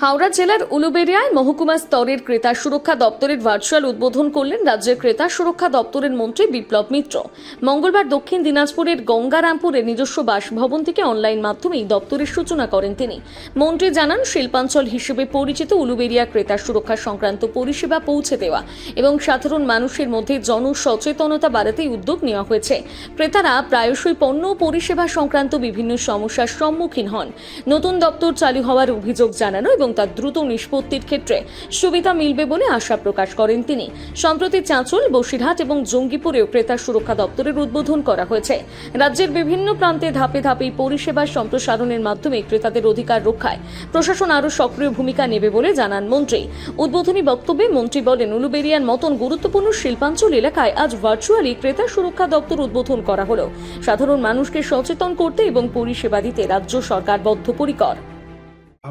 হাওড়া জেলার উলুবেড়িয়ায় মহকুমা স্তরের ক্রেতা সুরক্ষা দপ্তরের ভার্চুয়াল উদ্বোধন করলেন রাজ্যের ক্রেতা সুরক্ষা দপ্তরের মন্ত্রী বিপ্লব মিত্র। মঙ্গলবার দক্ষিণ দিনাজপুরের গঙ্গারামপুরের নিজস্ব বাসভবন থেকে অনলাইন মাধ্যমেই দপ্তরের সূচনা করেন তিনি। মন্ত্রী জানান, শিল্পাঞ্চল হিসেবে পরিচিত উলুবেড়িয়া ক্রেতা সুরক্ষা সংক্রান্ত পরিষেবা পৌঁছে দেওয়া এবং সাধারণ মানুষের মধ্যে জনসচেতনতা বাড়াতেই উদ্যোগ নেওয়া হয়েছে। ক্রেতারা প্রায়শই পণ্য ও পরিষেবা সংক্রান্ত বিভিন্ন সমস্যার সম্মুখীন হন। নতুন দপ্তর চালু হওয়ার অভিযোগ জানানো এবং তার দ্রুত নিষ্পত্তির ক্ষেত্রে সুবিধা মিলবে বলে আশা প্রকাশ করেন তিনি। সম্প্রতি চাঁচল, বসিরহাট এবং জঙ্গিপুরেও ক্রেতা সুরক্ষা দপ্তরের উদ্বোধন করা হয়েছে। রাজ্যের বিভিন্ন প্রান্তে ধাপে ধাপে পরিষেবা সম্প্রসারণের মাধ্যমে ক্রেতাদের অধিকার রক্ষায় প্রশাসন আরও সক্রিয় ভূমিকা নেবে বলে জানান মন্ত্রী। উদ্বোধনী বক্তব্যে মন্ত্রী বলেন, উলুবেড়িয়ার মতন গুরুত্বপূর্ণ শিল্পাঞ্চল এলাকায় আজ ভার্চুয়ালি ক্রেতা সুরক্ষা দপ্তর উদ্বোধন করা হলো। সাধারণ মানুষকে সচেতন করতে এবং পরিষেবা দিতে রাজ্য সরকার বদ্ধপরিকর।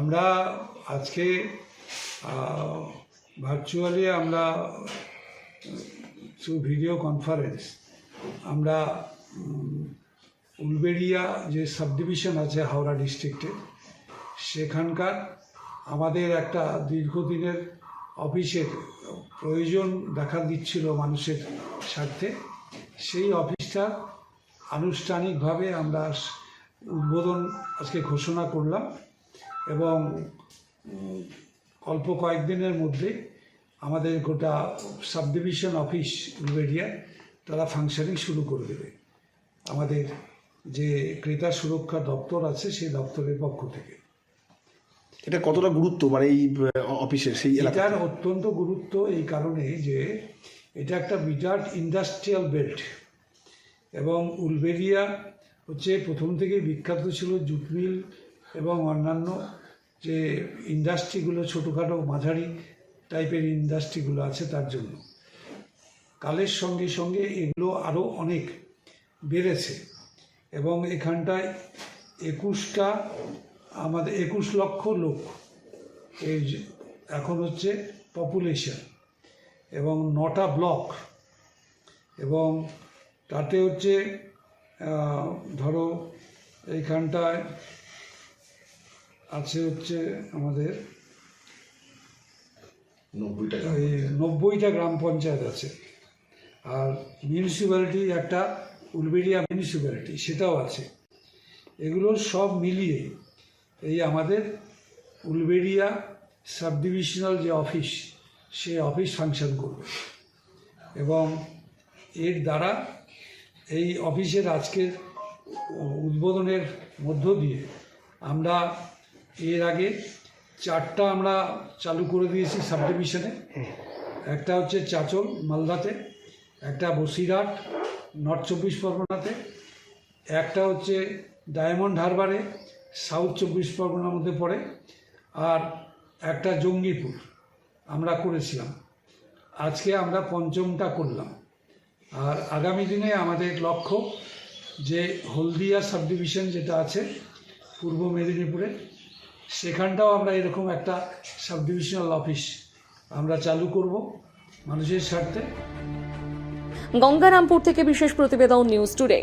আমরা আজকে ভার্চুয়ালি আমরা থ্রু ভিডিও কনফারেন্স আমরা উলুবেড়িয়া যে সাব ডিভিশন আছে হাওড়া ডিস্ট্রিক্টে, সেখানকার আমাদের একটা দীর্ঘদিনের অফিসের প্রয়োজন দেখা দিচ্ছিল মানুষের স্বার্থে। সেই অফিসটা আনুষ্ঠানিকভাবে আমরা উদ্বোধন আজকে ঘোষণা করলাম এবং অল্প কয়েকদিনের মধ্যে আমাদের গোটা সাব ডিভিশন অফিস উলুবেড়িয়া তারা ফাংশনিং শুরু করে দেবে আমাদের যে ক্রেতা সুরক্ষা দপ্তর আছে সেই দপ্তরের পক্ষ থেকে। এটা কতটা গুরুত্ব মানে এই অফিসের সেই এটার অত্যন্ত গুরুত্ব এই কারণে যে এটা একটা বিরাট ইন্ডাস্ট্রিয়াল বেল্ট এবং উলুবেড়িয়া হচ্ছে প্রথম থেকেই বিখ্যাত ছিল জুট মিল এবং অন্যান্য যে ইন্ডাস্ট্রিগুলো ছোটোখাটো মাঝারি টাইপের ইন্ডাস্ট্রিগুলো আছে তার জন্য। কালের সঙ্গে সঙ্গে এগুলো আরও অনেক বেড়েছে এবং এখানটায় 21 লক্ষ লোক এই এখন হচ্ছে পপুলেশন এবং 9টা ব্লক এবং তাতে হচ্ছে ধরো এইখানটায় আছে হচ্ছে আমাদের 90টা গ্রাম পঞ্চায়েত আছে, আর মিউনিসিপ্যালিটি একটা উলুবেড়িয়া মিউনিসিপ্যালিটি সেটাও আছে। এগুলো সব মিলিয়ে এই আমাদের উলুবেড়িয়া সাব ডিভিশনাল যে অফিস সেই অফিস ফাংশন করবে এবং এর দ্বারা এই অফিসের আজকের উদ্বোধনের মধ্য দিয়ে আমরা এর আগে 4টা আমরা চালু করে দিয়েছি সাব ডিভিশনে। একটা হচ্ছে চাঁচল মালদাতে, একটা বসিরহাট নর্থ 24 পরগনাতে, একটা হচ্ছে ডায়মন্ড হারবারে সাউথ 24 পরগনার মধ্যে পড়ে, আর একটা জঙ্গিপুর আমরা করেছিলাম। আজকে আমরা 5মটা করলাম আর আগামী দিনে আমাদের লক্ষ্য যে হলদিয়া সাব ডিভিশন যেটা আছে পূর্ব মেদিনীপুরে, সেখানটাও আমরা এরকম একটা সাব ডিভিশনাল অফিস আমরা চালু করব মানুষের স্বার্থে। গঙ্গারামপুর থেকে বিশেষ প্রতিবেদন, নিউজ টুডে।